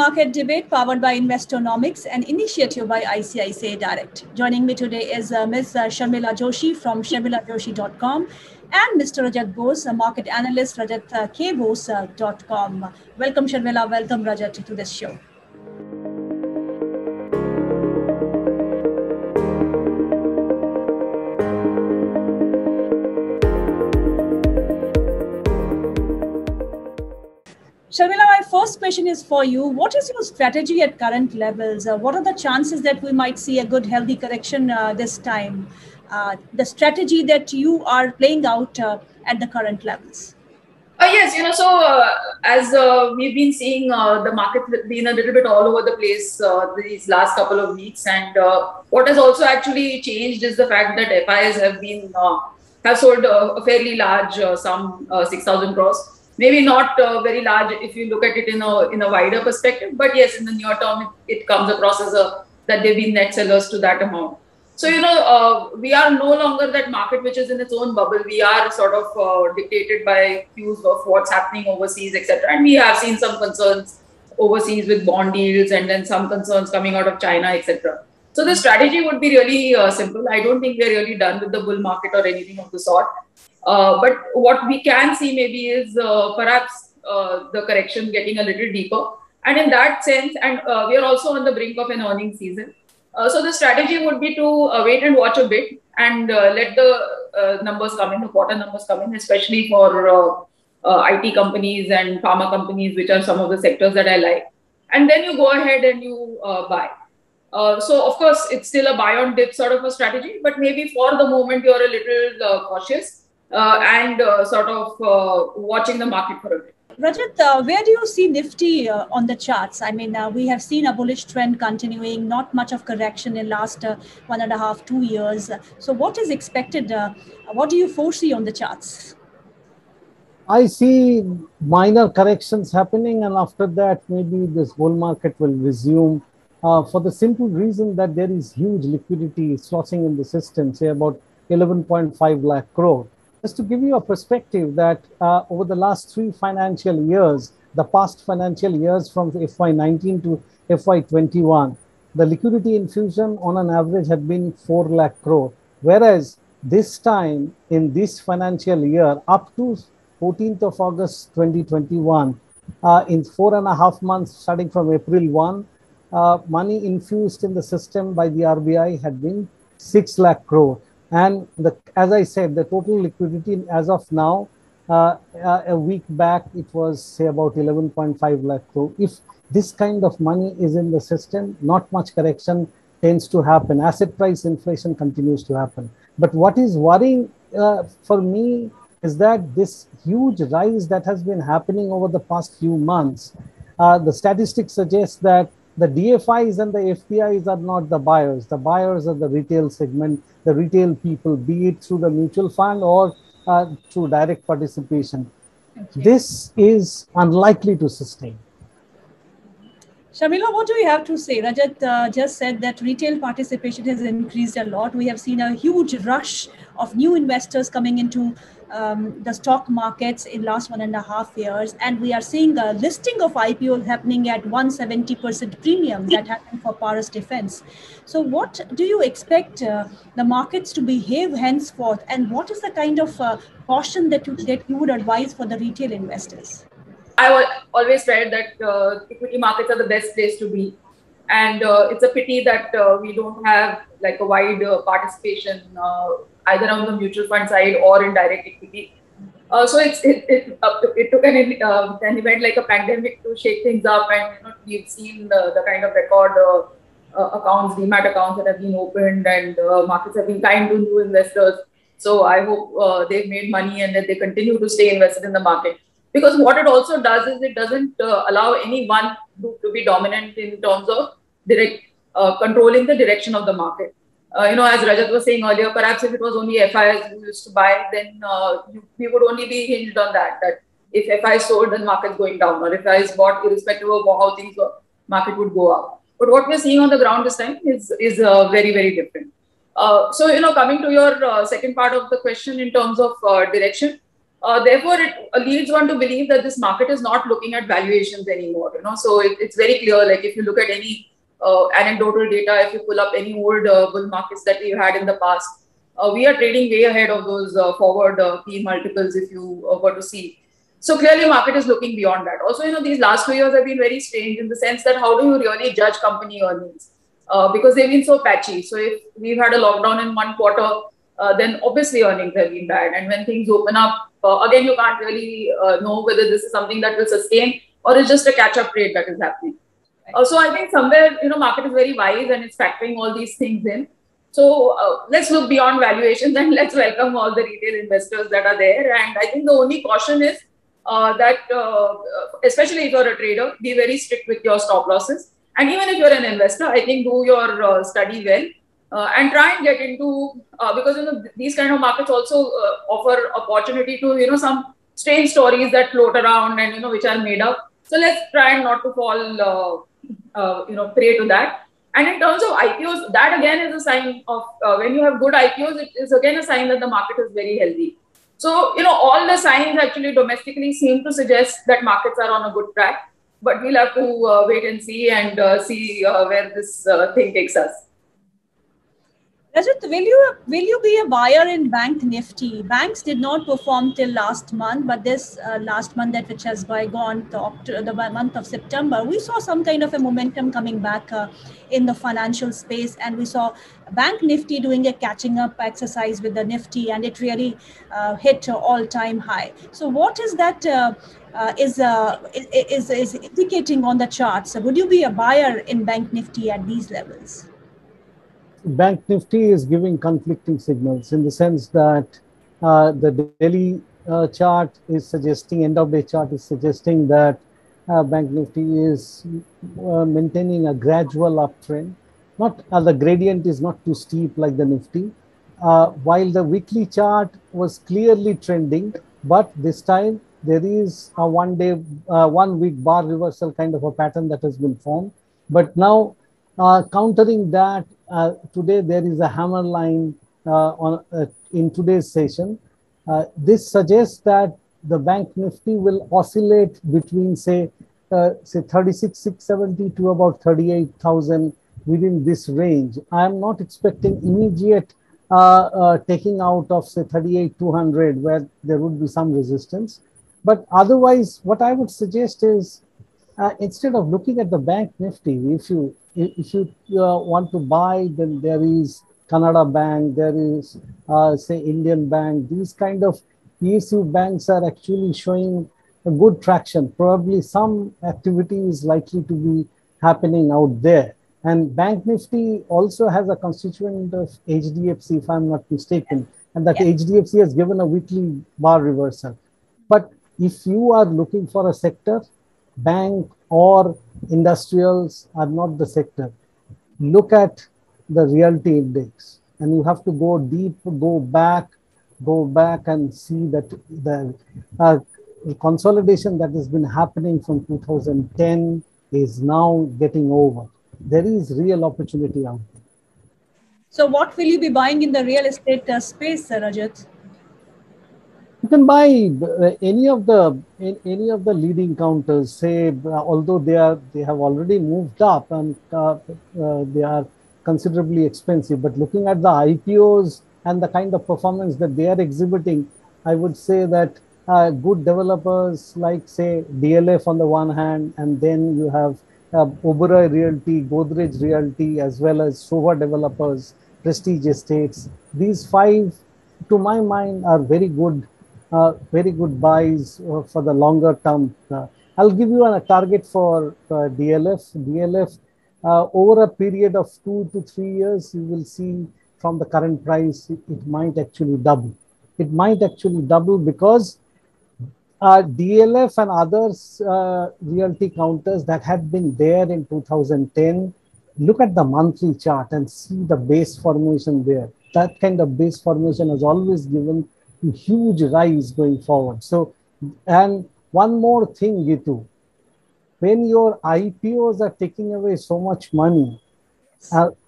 Market Debate powered by Investonomics, an initiative by ICICI Direct. Joining me today is Ms. Sharmila Joshi from sharmilajoshi.com and Mr. Rajat Bose, a market analyst, rajatkbose.com. Welcome Sharmila, welcome Rajat to this show. Sharmila, my first question is for you. What is your strategy at current levels? What are the chances that we might see a good, healthy correction this time? The strategy that you are playing out at the current levels? Yes, as we've been seeing the market being a little bit all over the place these last couple of weeks, and what has also actually changed is the fact that FIs have sold a fairly large sum, 6,000 crores. Maybe not very large if you look at it in a wider perspective, but yes, in the near term, it comes across as that they've been net sellers to that amount. So, we are no longer that market which is in its own bubble. We are sort of dictated by cues of what's happening overseas, etc. And we have seen some concerns overseas with bond deals and then some concerns coming out of China, etc. So the strategy would be really simple. I don't think we're really done with the bull market or anything of the sort. But what we can see maybe is perhaps the correction getting a little deeper. And in that sense, and we are also on the brink of an earnings season. So the strategy would be to wait and watch a bit and let the numbers come in, the quarter numbers come in, especially for IT companies and pharma companies, which are some of the sectors that I like. And then you go ahead and you buy. So, of course, it's still a buy on dip sort of a strategy, but maybe for the moment you're a little cautious and sort of watching the market for a bit. Rajat, where do you see Nifty on the charts? I mean, we have seen a bullish trend continuing, not much of correction in last 1.5, 2 years. So what is expected? What do you foresee on the charts? I see minor corrections happening, and after that, maybe this bull market will resume for the simple reason that there is huge liquidity sloshing in the system, say about 11.5 lakh crore. Just to give you a perspective that over the last 3 financial years, the past financial years from FY19 to FY21, the liquidity infusion on an average had been 4 lakh crore. Whereas this time in this financial year, up to 14th of August 2021, in 4.5 months, starting from April 1, money infused in the system by the RBI had been 6 lakh crore. And as I said, the total liquidity as of now, a week back, it was say about 11.5 lakh crore. If this kind of money is in the system, not much correction tends to happen. Asset price inflation continues to happen. But what is worrying for me is that this huge rise that has been happening over the past few months, the statistics suggest that the DFIs and the FPIs are not the buyers. The buyers are the retail segment, the retail people, be it through the mutual fund or through direct participation. Okay. This is unlikely to sustain. Sharmila, what do you have to say? Rajat just said that retail participation has increased a lot. We have seen a huge rush of new investors coming into the stock markets in last 1.5 years. And we are seeing a listing of IPOs happening at 170% premium that happened for Paras Defense. So what do you expect the markets to behave henceforth? And what is the kind of caution that you would advise for the retail investors? I always said that equity markets are the best place to be. And it's a pity that we don't have like a wide participation either on the mutual fund side or in direct equity. So it took an event like a pandemic to shake things up, and we've seen the kind of record accounts, demat accounts that have been opened, and markets have been kind to new investors. So I hope they've made money and that they continue to stay invested in the market. Because what it also does is it doesn't allow any one group to be dominant in terms of controlling the direction of the market. As Rajat was saying earlier, perhaps if it was only FIs who used to buy, then we would only be hinged on that if FIs sold, then market's going down, or if FIs bought, irrespective of how things were, market would go up. But what we're seeing on the ground this time is very, very different. So, coming to your second part of the question in terms of direction, Therefore, it leads one to believe that this market is not looking at valuations anymore. So it's very clear. Like if you look at any anecdotal data, if you pull up any old bull markets that we've had in the past, we are trading way ahead of those forward P multiples. If you were to see, so clearly market is looking beyond that. Also, these last 2 years have been very strange in the sense that how do you really judge company earnings? Because they've been so patchy. So if we've had a lockdown in one quarter, then obviously earnings have been bad. And when things open up, again, you can't really know whether this is something that will sustain or it's just a catch-up trade that is happening. So I think somewhere, market is very wise and it's factoring all these things in. So let's look beyond valuations and let's welcome all the retail investors that are there. And I think the only caution is that, especially if you're a trader, be very strict with your stop losses. And even if you're an investor, I think do your study well and try and get into, because these kind of markets also offer opportunity to, some strange stories that float around and, which are made up. So let's try not to fall, prey to that. And in terms of IPOs, that again is a sign of when you have good IPOs, it is again a sign that the market is very healthy. So, all the signs actually domestically seem to suggest that markets are on a good track. But we'll have to wait and see where this thing takes us. Rajat, will you be a buyer in Bank Nifty? Banks did not perform till last month, but this last month which has gone the month of September, we saw some kind of a momentum coming back in the financial space, and we saw Bank Nifty doing a catching up exercise with the Nifty, and it really hit all-time high. So, what is that? Is indicating on the charts? Would you be a buyer in Bank Nifty at these levels? Bank Nifty is giving conflicting signals in the sense that the daily chart is suggesting, end of day chart is suggesting that Bank Nifty is maintaining a gradual uptrend. Not the gradient is not too steep like the Nifty, while the weekly chart was clearly trending, but this time there is a 1 week bar reversal kind of a pattern that has been formed. But now countering that, today there is a hammer line in today's session. This suggests that the Bank Nifty will oscillate between say 36,670 to about 38,000 within this range. I am not expecting immediate taking out of say 38,200 where there would be some resistance. But otherwise, what I would suggest is instead of looking at the Bank Nifty, if you want to buy, then there is Canada Bank, there is say Indian Bank. These kind of PSU banks are actually showing a good traction. Probably some activity is likely to be happening out there. And Bank Nifty also has a constituent of HDFC, if I'm not mistaken, and that HDFC has given a weekly bar reversal. But if you are looking for a sector, bank or industrials are not the sector. Look at the realty index, and you have to go deep, go back and see that the consolidation that has been happening from 2010 is now getting over. There is real opportunity out there. So what will you be buying in the real estate space, Rajat? You can buy any of the leading counters. Say, although they have already moved up and they are considerably expensive, but looking at the IPOs and the kind of performance that they are exhibiting, I would say that good developers like say DLF on the one hand, and then you have Oberoi Realty, Godrej Realty, as well as Sobha Developers, Prestige Estates. These five, to my mind, are very good buys for the longer term. I'll give you a target for DLF. DLF, over a period of 2 to 3 years, you will see from the current price, it might actually double. It might actually double because DLF and others realty counters that had been there in 2010, look at the monthly chart and see the base formation there. That kind of base formation has always given a huge rise going forward. So, and one more thing, Gitu, when your IPOs are taking away so much money,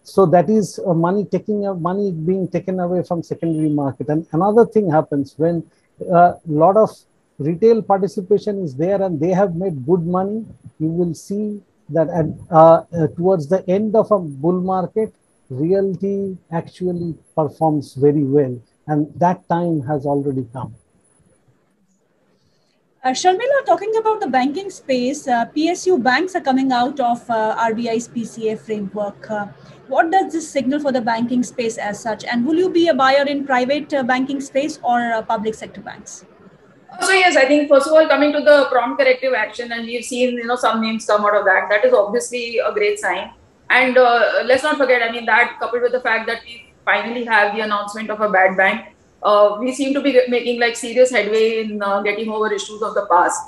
so that is money being taken away from secondary market. And another thing happens when a lot of retail participation is there and they have made good money, you will see that towards the end of a bull market, realty actually performs very well. And that time has already come. Sharmila, talking about the banking space, PSU banks are coming out of RBI's PCA framework. What does this signal for the banking space as such? And will you be a buyer in private banking space or public sector banks? So yes, I think first of all, coming to the prompt corrective action, and we've seen some names come out of that. That is obviously a great sign. And let's not forget, I mean, that coupled with the fact that we finally have the announcement of a bad bank, we seem to be making like serious headway in getting over issues of the past.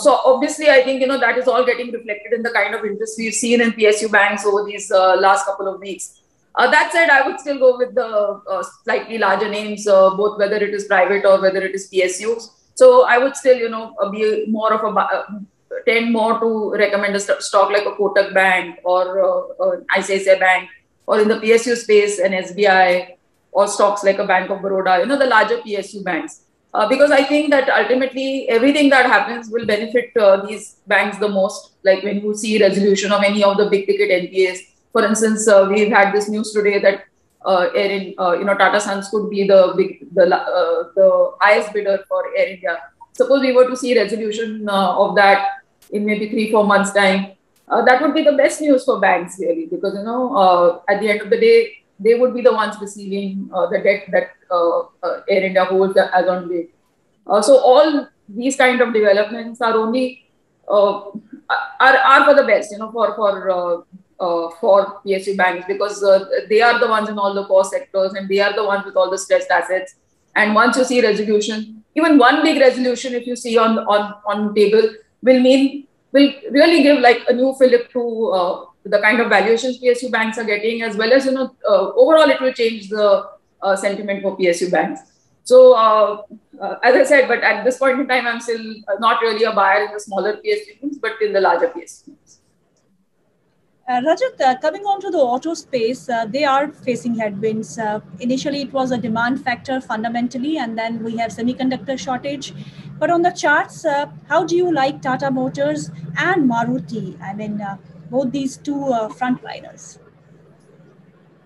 So obviously, I think that is all getting reflected in the kind of interest we've seen in PSU banks over these last couple of weeks. That said, I would still go with the slightly larger names, both whether it is private or whether it is PSUs. So I would still, be more of a tend more to recommend a stock like a Kotak Bank or an ICICI Bank, or in the PSU space, an SBI, or stocks like a Bank of Baroda, the larger PSU banks. Because I think that ultimately everything that happens will benefit these banks the most. Like when you see resolution of any of the big ticket NPAs. For instance, we've had this news today that Tata Sons could be the highest bidder for Air India. Suppose we were to see resolution of that in maybe 3-4 months' time, that would be the best news for banks really, because at the end of the day, they would be the ones receiving the debt that Air India holds as on date. So all these kind of developments are only are for the best, for PSU banks, because they are the ones in all the core sectors and they are the ones with all the stressed assets. And once you see resolution, even one big resolution, if you see on table, will really give like a new fillip to the kind of valuations PSU banks are getting, as well as overall it will change the sentiment for PSU banks. So as I said, but at this point in time, I'm still not really a buyer in the smaller PSU banks, but in the larger PSU banks. Rajat, coming on to the auto space, they are facing headwinds. Initially, it was a demand factor fundamentally, and then we have semiconductor shortage. But on the charts, how do you like Tata Motors and Maruti? I mean, both these two frontliners.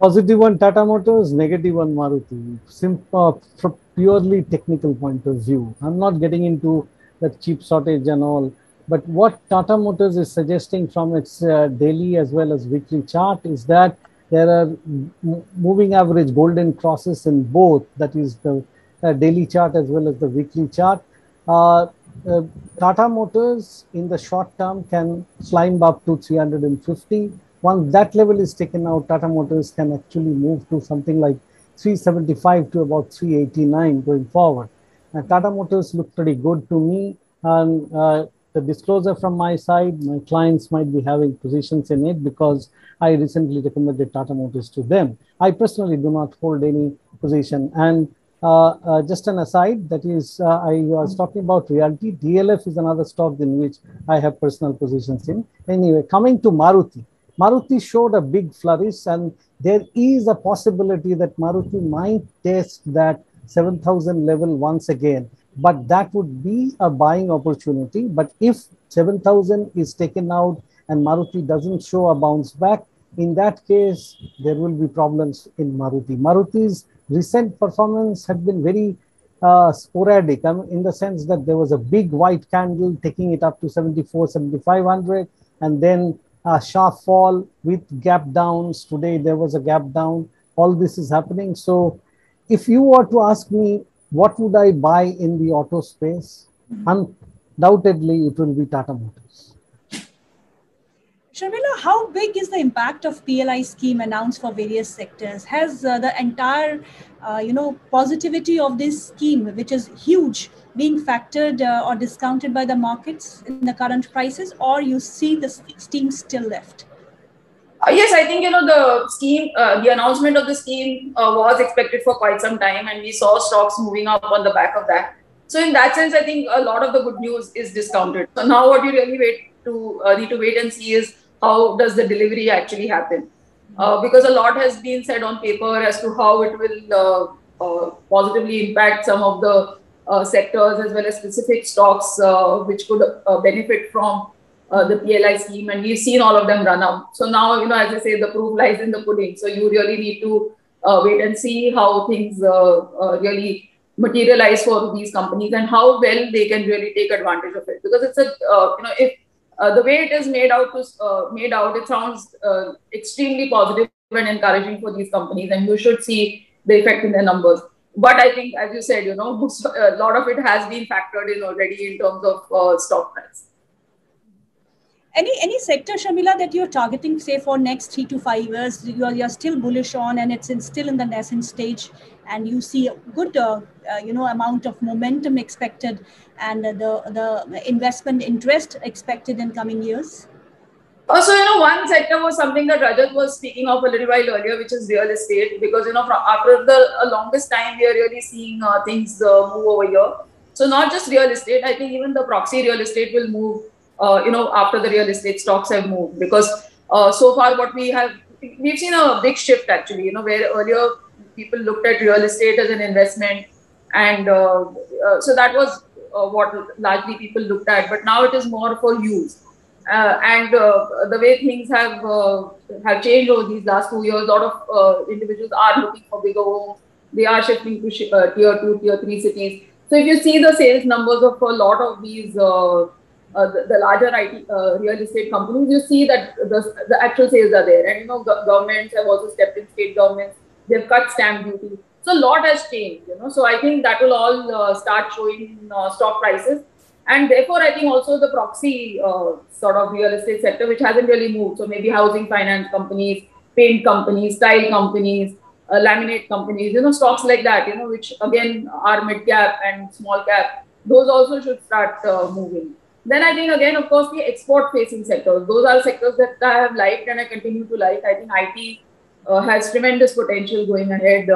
Positive on Tata Motors, negative on Maruti. From purely technical point of view. I'm not getting into the chip shortage and all. But what Tata Motors is suggesting from its daily as well as weekly chart is that there are moving average golden crosses in both, that is the daily chart as well as the weekly chart. Tata Motors in the short term can climb up to 350. Once that level is taken out, Tata Motors can actually move to something like 375 to about 389 going forward. And Tata Motors look pretty good to me. And the disclosure from my side, my clients might be having positions in it because I recently recommended Tata Motors to them. I personally do not hold any position. And just an aside, that is, I was talking about Realty. DLF is another stock in which I have personal positions in. Anyway, coming to Maruti. Maruti showed a big flourish, and there is a possibility that Maruti might test that 7,000 level once again. But that would be a buying opportunity. But if 7,000 is taken out and Maruti doesn't show a bounce back, in that case, there will be problems in Maruti. Maruti's recent performance had been very sporadic, in the sense that there was a big white candle taking it up to 74, 7,500, and then a sharp fall with gap downs. Today, there was a gap down. All this is happening. So if you were to ask me, what would I buy in the auto space? Undoubtedly, it will be Tata Motors. Sharmila, how big is the impact of PLI scheme announced for various sectors? Has the entire, positivity of this scheme, which is huge, being factored or discounted by the markets in the current prices, or you see the steam still left? Yes, I think, the scheme, the announcement of the scheme was expected for quite some time, and we saw stocks moving up on the back of that. So in that sense, I think a lot of the good news is discounted. So now what you really need to wait and see is how does the delivery actually happen? Because a lot has been said on paper as to how it will positively impact some of the sectors as well as specific stocks which could benefit from the PLI scheme, and we've seen all of them run up. So now, as I say, the proof lies in the pudding. So you really need to wait and see how things really materialize for these companies and how well they can really take advantage of it. Because it's a, if the way it is made out, it sounds extremely positive and encouraging for these companies, and you should see the effect in their numbers. But I think, as you said, a lot of it has been factored in already in terms of stock price. Any sector, Sharmila, that you're targeting, say, for next 3 to 5 years, you're still bullish on, and it's still in the nascent stage, and you see a good, amount of momentum expected, and the investment interest expected in coming years? Also, one sector was something that Rajat was speaking of a little while earlier, which is real estate, because, after the longest time, we are really seeing things move over here. So not just real estate, I think even the proxy real estate will move, after the real estate stocks have moved, because so far we've seen a big shift actually, where earlier people looked at real estate as an investment, and so that was what largely people looked at, but now it is more for use. And the way things have changed over these last 2 years, a lot of individuals are looking for bigger homes. They are shifting to tier 2, tier 3 cities. So if you see the sales numbers of a lot of these, the larger IT real estate companies, you see that the actual sales are there. And governments have also stepped in, state governments. They've cut stamp duty. So a lot has changed. So I think that will all start showing in stock prices. And therefore, I think also the proxy sort of real estate sector, which hasn't really moved. So maybe housing finance companies, paint companies, tile companies, laminate companies, stocks like that, which again are mid cap and small cap, those also should start moving. Then I think again, of course, the export facing sectors, those are sectors that I have liked and I continue to like. I think IT has tremendous potential going ahead.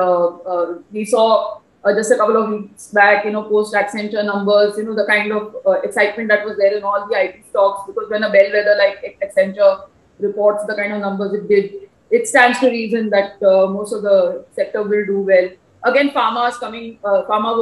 We saw just a couple of weeks back, post Accenture numbers, the kind of excitement that was there in all the IT stocks, because when a bellwether like Accenture reports the kind of numbers it did, it stands to reason that most of the sector will do well. Again, pharma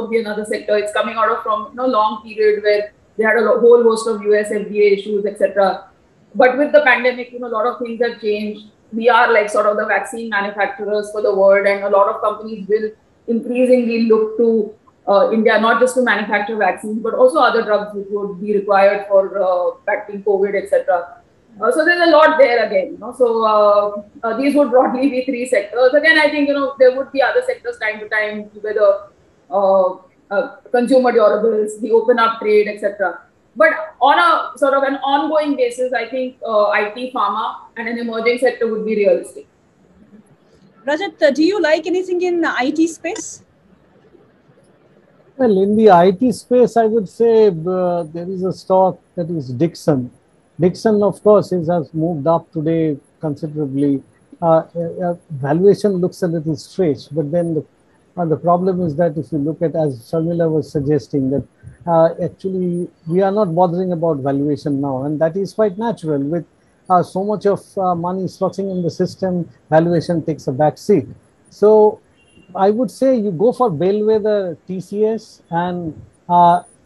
would be another sector. It's coming out of from long period where they had a whole host of US FDA issues, etc. But with the pandemic, a lot of things have changed. We are like sort of the vaccine manufacturers for the world, and a lot of companies will increasingly look to India, not just to manufacture vaccines, but also other drugs which would be required for battling COVID, etc. So there's a lot there again. So these would broadly be 3 sectors. Again, I think there would be other sectors time to time, whether consumer durables, the open up trade, etc. But on a sort of an ongoing basis, I think IT, pharma, and an emerging sector would be real estate. Rajat, do you like anything in the IT space? Well, in the IT space, I would say there is a stock that is Dixon. Dixon, of course, has moved up today considerably. Valuation looks a little strange, but then the problem is that if you look at, as Sharmila was suggesting, that actually we are not bothering about valuation now, and that is quite natural. With so much of money sloshing in the system, valuation takes a back seat. So I would say you go for bellwether TCS and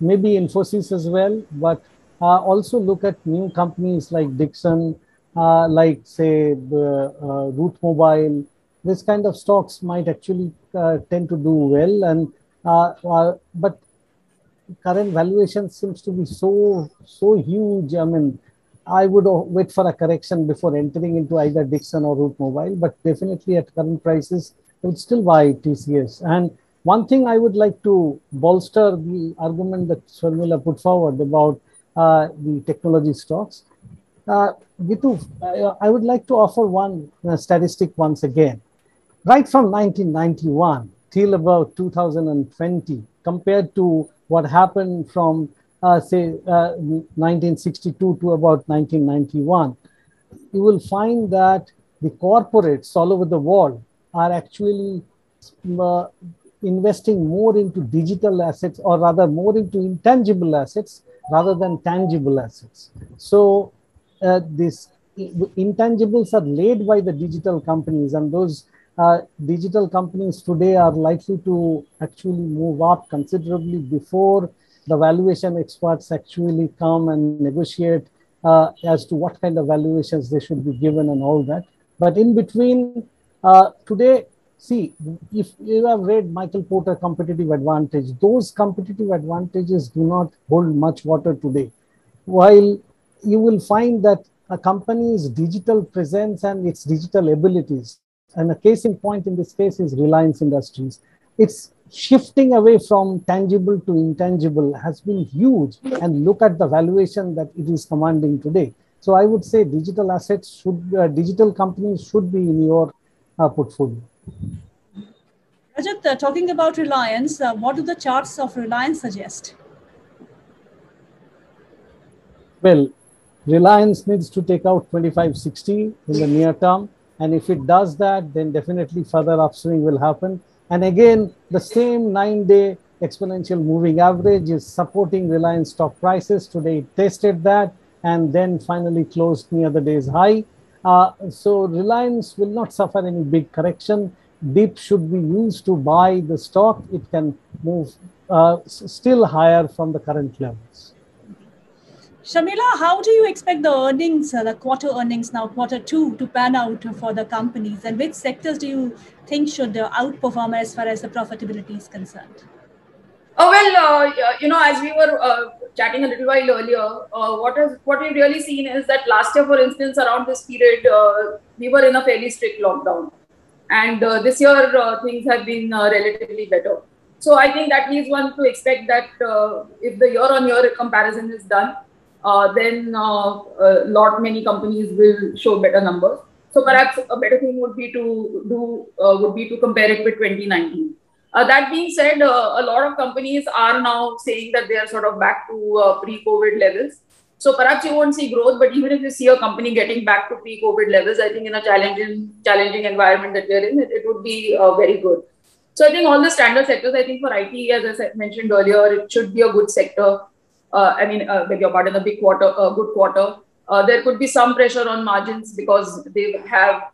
maybe Infosys as well, but also look at new companies like Dixon, like say Route Mobile. This kind of stocks might actually tend to do well, and but current valuation seems to be so huge. I mean, I would wait for a correction before entering into either Dixon or Route Mobile, but definitely at current prices, I would still buy TCS. And one thing I would like to bolster the argument that Sharmila put forward about the technology stocks. Gitu, I would like to offer one statistic once again. Right from 1991 till about 2020, compared to what happened from say 1962 to about 1991, you will find that the corporates all over the world are actually investing more into digital assets, or rather more into intangible assets rather than tangible assets. So these intangibles are laid by the digital companies, and those digital companies today are likely to actually move up considerably before the valuation experts actually come and negotiate as to what kind of valuations they should be given and all that. But in between, today, see, if you have read Michael Porter Competitive Advantage, those competitive advantages do not hold much water today. While you will find that a company's digital presence and its digital abilities, and a case in point in this case is Reliance Industries, it's shifting away from tangible to intangible has been huge, and look at the valuation that it is commanding today. So I would say digital assets should, digital companies should be in your portfolio. Rajat, talking about Reliance, what do the charts of Reliance suggest? Well, Reliance needs to take out 2560 in the near term. And if it does that, then definitely further upswing will happen. And again, the same 9-day exponential moving average is supporting Reliance stock prices. Today it tested that and then finally closed near the day's high. So Reliance will not suffer any big correction. Dip should be used to buy the stock. It can move still higher from the current levels. Shamila, how do you expect the earnings, the quarter earnings now, quarter two, to pan out for the companies? And which sectors do you think should outperform as far as the profitability is concerned? Oh, well, as we were chatting a little while earlier, what we've really seen is that last year, for instance, around this period, we were in a fairly strict lockdown. And this year, things have been relatively better. So I think that leaves one to expect that if the year-on-year comparison is done, then many companies will show better numbers. So perhaps a better thing would be to compare it with 2019. That being said, a lot of companies are now saying that they are sort of back to pre-COVID levels. So perhaps you won't see growth, but even if you see a company getting back to pre-COVID levels, I think in a challenging environment that we're in, it would be very good. So I think all the standard sectors, I think for IT, as I mentioned earlier, it should be a good sector. Beg your pardon, a good quarter. There could be some pressure on margins because they have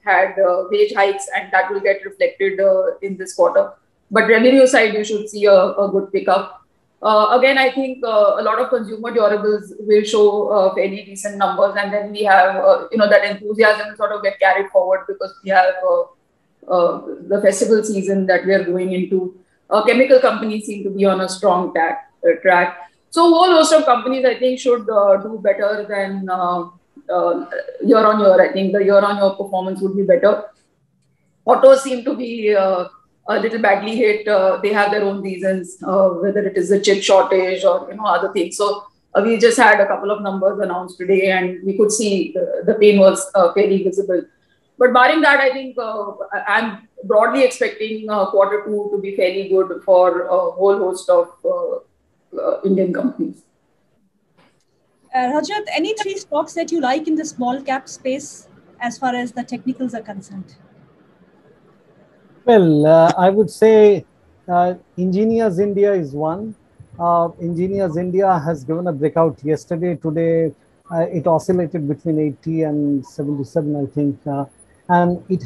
had wage hikes, and that will get reflected in this quarter. But revenue side, you should see a good pickup. Again, I think a lot of consumer durables will show fairly decent numbers, and then we have that enthusiasm will sort of get carried forward because we have the festival season that we are going into. Chemical companies seem to be on a strong track. So a whole host of companies, I think, should do better than year-on-year. I think the year-on-year performance would be better. Autos seem to be a little badly hit. They have their own reasons, whether it is the chip shortage or other things. So we just had a couple of numbers announced today, and we could see the pain was fairly visible. But barring that, I think I'm broadly expecting quarter two to be fairly good for a whole host of Indian companies. Rajat, any three stocks that you like in the small cap space as far as the technicals are concerned? Well, I would say Engineers India is one. Engineers India has given a breakout yesterday. Today, it oscillated between 80 and 77, I think. And it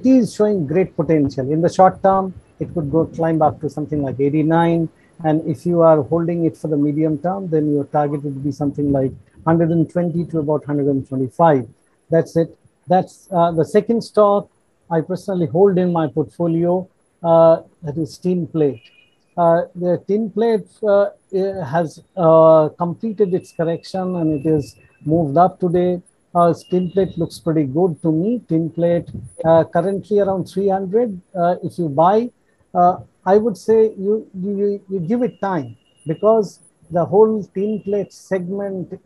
is showing great potential. In the short term, it could climb up to something like 89. And if you are holding it for the medium term, then your target would be something like 120 to about 125. That's it. That's the second stock I personally hold in my portfolio. That is Tin Plate. The Tin Plate has completed its correction and it is moved up today. Tin Plate looks pretty good to me. Tin Plate currently around 300. If you buy, I would say you give it time, because the whole tin plate segment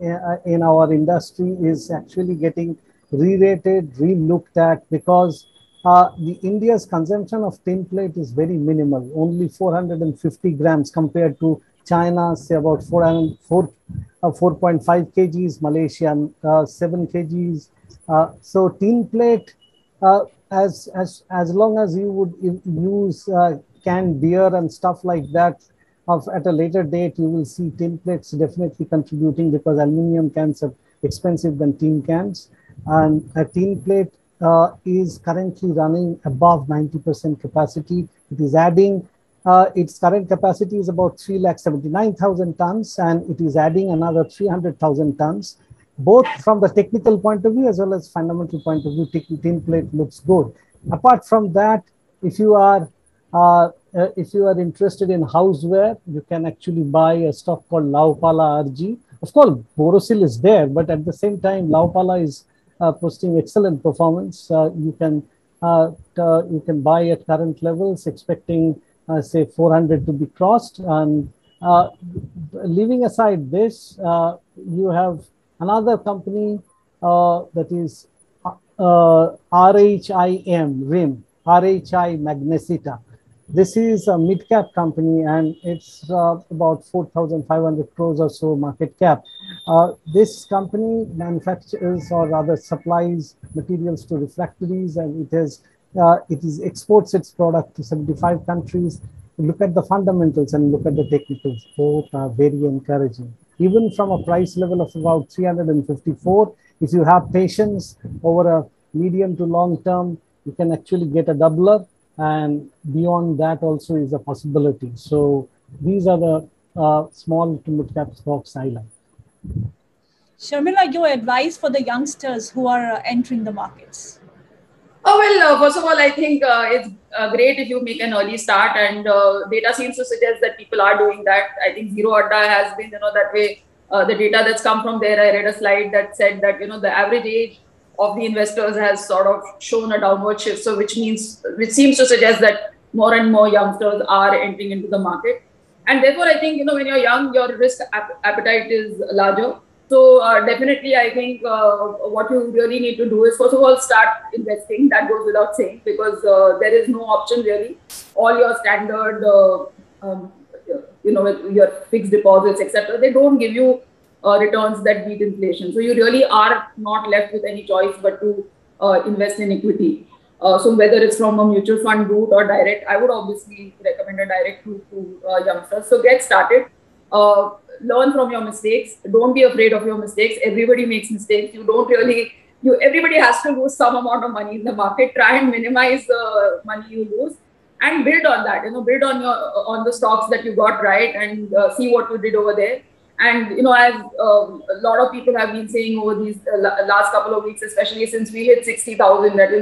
in our industry is actually getting re-rated, re-looked at, because the India's consumption of tin plate is very minimal, only 450 grams compared to China, say about 4.5 kgs, Malaysia 7 kgs. So tin plate, as long as you would use canned beer and stuff like that, at a later date, you will see tin plates definitely contributing, because aluminum cans are expensive than tin cans. And a tin plate is currently running above 90% capacity. It is adding, its current capacity is about 3,79,000 tons, and it is adding another 300,000 tons. Both from the technical point of view as well as fundamental point of view, tin plate looks good. Apart from that, if you are interested in houseware, you can actually buy a stock called Laupala RG. Of course, Borosil is there, but at the same time, Laupala is posting excellent performance. You can buy at current levels, expecting say 400 to be crossed. And leaving aside this, you have another company that is RHI Magnesita. This is a mid-cap company, and it's about 4,500 crores or so market cap. This company manufactures, or rather supplies, materials to refractories, and it exports its product to 75 countries. Look at the fundamentals and look at the technicals. Both are very encouraging. Even from a price level of about 354, if you have patience over a medium to long term, you can actually get a doubler, and beyond that also is a possibility. So these are the small to mid-cap stocks I like. Sharmila, your advice for the youngsters who are entering the markets? Oh, well, first of all, I think it's great if you make an early start, and data seems to suggest that people are doing that. I think Zero Adda has been, that way. The data that's come from there, I read a slide that said that, the average age of the investors has sort of shown a downward shift. So which seems to suggest that more and more youngsters are entering into the market. And therefore, I think, when you're young, your risk appetite is larger. So definitely, I think what you really need to do is, first of all, start investing. That goes without saying, because there is no option really. All your standard, your fixed deposits, etc., they don't give you returns that beat inflation. So you really are not left with any choice but to invest in equity. So whether it's from a mutual fund route or direct, I would obviously recommend a direct route to youngsters. So get started. Learn from your mistakes. Don't be afraid of your mistakes. Everybody makes mistakes. Everybody has to lose some amount of money in the market. Try and minimize the money you lose, and build on that. Build on the stocks that you got right, and see what you did over there. And as a lot of people have been saying over these last couple of weeks, especially since we hit 60,000, that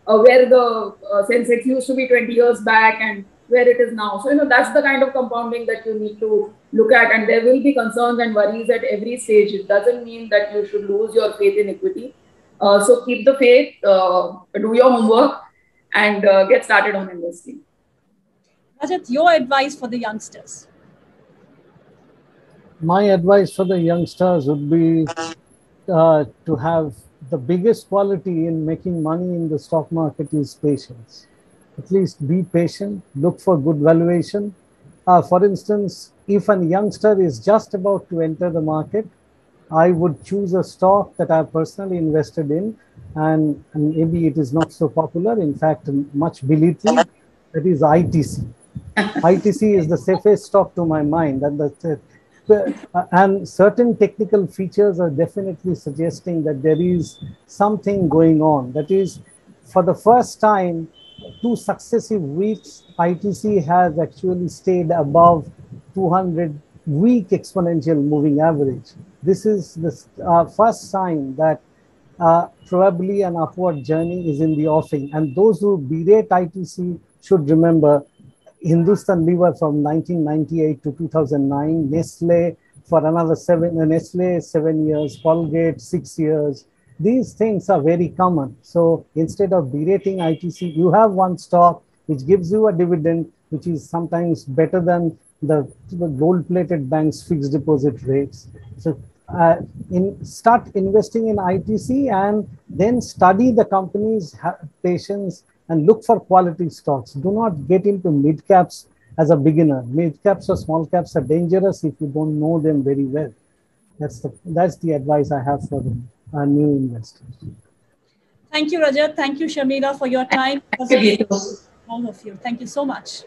where the Sensex used to be 20 years back and where it is now. So that's the kind of compounding that you need to look at, and there will be concerns and worries at every stage. It doesn't mean that you should lose your faith in equity. So keep the faith, do your homework, and get started on investing. Rajat, your advice for the youngsters? My advice for the youngsters would be to have the biggest quality in making money in the stock market is patience. At least be patient, look for good valuation. For instance, if a youngster is just about to enter the market, I would choose a stock that I've personally invested in, and maybe it is not so popular, in fact, much belittled, that is ITC. ITC is the safest stock to my mind, and certain technical features are definitely suggesting that there is something going on. That is, for the first time, 2 successive weeks, ITC has actually stayed above 200-week exponential moving average. This is the first sign that probably an upward journey is in the offing. And those who berate ITC should remember Hindustan Lever from 1998 to 2009, Nestle for another 7 years, Colgate 6 years. These things are very common. So instead of berating ITC, you have one stock which gives you a dividend, which is sometimes better than the gold-plated bank's fixed deposit rates. So start investing in ITC, and then study the company's patience and look for quality stocks. Do not get into mid-caps as a beginner. Mid-caps or small caps are dangerous if you don't know them very well. That's the advice I have for them. New investors. Thank you, Rajat. Thank you, Sharmila, for your time. Thank you. All of you. Thank you so much.